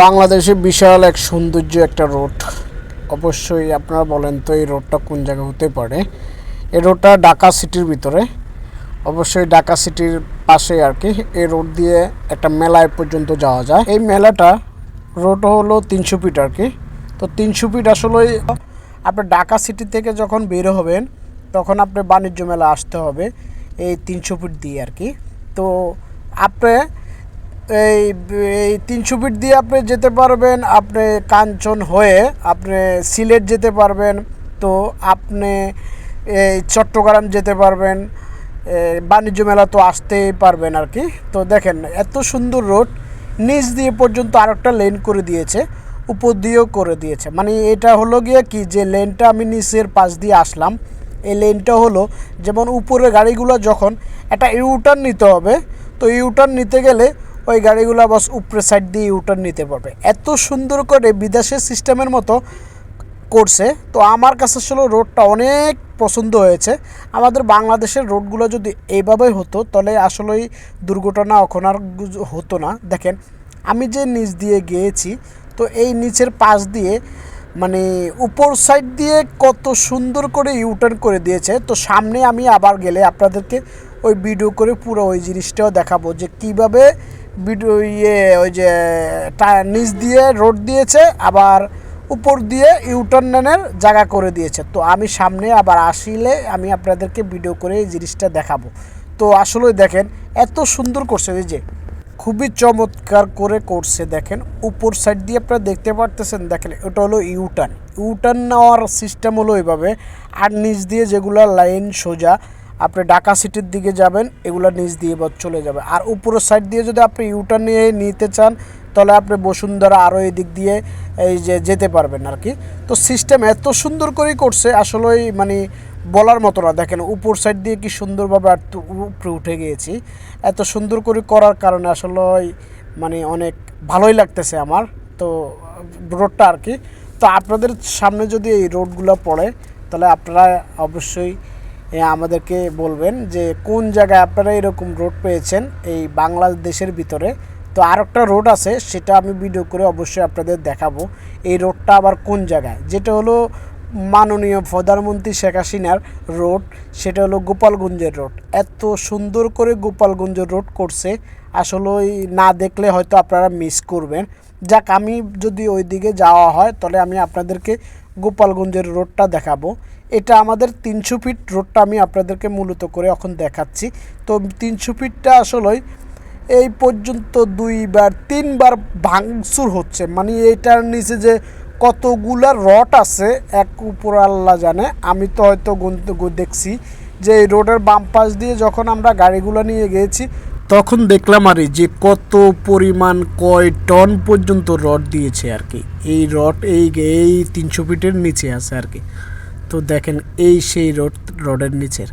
বাংলাদেশে বিশাল এক সৌন্দর্য একটা রোড। অবশ্যই আপনারা বলেন তো এই রোডটা কোন জায়গায় হতে পারে। এই রোডটা ঢাকা সিটির ভিতরে, অবশ্যই ঢাকা সিটির পাশে আর কি। এই রোড দিয়ে একটা মেলায় পর্যন্ত যাওয়া যায়। এই মেলাটা রোড হলো 300 ফিট আর কি। তো 300 ফিট আসলে আপনি ঢাকা সিটি থেকে যখন বের হবেন তখন আপনি বাণিজ্য মেলা আসতে হবে এই 300 ফিট দিয়ে আর কি। তো আপনি এই এই 300 ফিট দিয়ে আপনি যেতে পারবেন, আপনি কাঞ্চন হয়ে আপনি সিলেট যেতে পারবেন, তো আপনি এই চট্টগ্রাম যেতে পারবেন, বাণিজ্য মেলা তো আসতেই পারবেন আর কি। তো দেখেন এত সুন্দর রোড, নিচ দিয়ে পর্যন্ত আরেকটা লেন করে দিয়েছে, উপর দিয়েও করে দিয়েছে। মানে এটা হলো গিয়ে কি, যে লেনটা আমি নিচের পাশ দিয়ে আসলাম, এই লেনটা হলো যেমন উপরে গাড়িগুলো যখন একটা ইউটার্ন নিতে হবে, তো ইউটার্ন নিতে গেলে ওই গাড়িগুলো বাস উপরের সাইড দিয়ে ইউটার্ন নিতে পারবে। এত সুন্দর করে বিদেশের সিস্টেমের মতো করছে। তো আমার কাছে আসলে রোডটা অনেক পছন্দ হয়েছে। আমাদের বাংলাদেশের রোডগুলো যদি এইভাবে হতো তাহলে আসলেই দুর্ঘটনা এখন আর হতো না। দেখেন আমি যে নিচ দিয়ে গিয়েছি, তো এই নিচের পাশ দিয়ে মানে উপর সাইড দিয়ে কত সুন্দর করে ইউটার্ন করে দিয়েছে। তো সামনে আমি আবার গেলে আপনাদেরকে ওই ভিডিও করে পুরো ওই জিনিসটাও দেখাবো যে কীভাবে ভিডিও ওই যে নিচ দিয়ে রোড দিয়েছে, আবার উপর দিয়ে ইউটার্নের জায়গা করে দিয়েছে। তো আমি সামনে আবার আসলে আমি আপনাদেরকে ভিডিও করে এই জিনিসটা দেখাবো। তো আসলে দেখেন এত সুন্দর করছে, এই যে খুবই চমৎকার করে করছে। দেখেন উপর সাইড দিয়ে আপনারা দেখতে পারতেছেন, দেখেন ওটা হলো ইউটার্ন। ইউটার্ন নেওয়ার সিস্টেম হলো এইভাবে, আর নিচ দিয়ে যেগুলো লাইন সোজা আপনি ঢাকা সিটির দিকে যাবেন, এগুলো নিচ দিয়ে চলে যাবে। আর উপরের সাইড দিয়ে যদি আপনি ইউটার্ন নিয়ে নিতে চান তাহলে আপনি বসুন্ধরা আরও এই দিক দিয়ে এই যে যেতে পারবেন আর কি। তো সিস্টেম এত সুন্দর করেই করছে আসলেই মানে বলার মতো না। দেখেন উপর সাইড দিয়ে কি সুন্দরভাবে আর উপরে উঠে গিয়েছি। এত সুন্দর করে করার কারণে আসলে মানে অনেক ভালোই লাগতেছে আমার তো রোডটা আর কি। তো আপনাদের সামনে যদি এই রোডগুলো পড়ে তাহলে আপনারা অবশ্যই আমাদেরকে বলবেন যে কোন জায়গায় আপনারা এরকম রোড পেয়েছেন এই বাংলাদেশের ভিতরে। তো আর একটা রোড আছে, সেটা আমি ভিডিও করে অবশ্যই আপনাদের দেখাবো এই রোডটা আবার কোন জায়গায়। যেটা হলো মাননীয় প্রধানমন্ত্রী শেখ হাসিনার রোড, সেটা হলো গোপালগঞ্জের রোড। এত সুন্দর করে গোপালগঞ্জের রোড করছে, আসলেই না দেখলে হয়তো আপনারা মিস করবেন। যাক, আমি যদি ওই দিকে যাওয়া হয় তাহলে আমি আপনাদেরকে গোপালগঞ্জের রোডটা দেখাবো। এটা আমাদের 300 ফিট রোডটা আমি আপনাদেরকে মূলত করে এখন দেখাচ্ছি। তো 300 ফিটটা আসলেই এই পর্যন্ত 2-3বার ভাঙচুর হচ্ছে। মানে এইটার নিচে যে কতগুলা রড আছে এক উপর আল্লাহ জানে। আমি তো হয়তো দেখছি যে এই রোডের বাম পাশ দিয়ে যখন আমরা গাড়িগুলো নিয়ে গিয়েছি তখন দেখলাম আর যে কত পরিমাণ কয় টন পর্যন্ত রড দিয়েছে আর কি। এই রড এই 300 ফিটের নিচে আছে আর কি। তো দেখেন এই সেই রোডের নিচের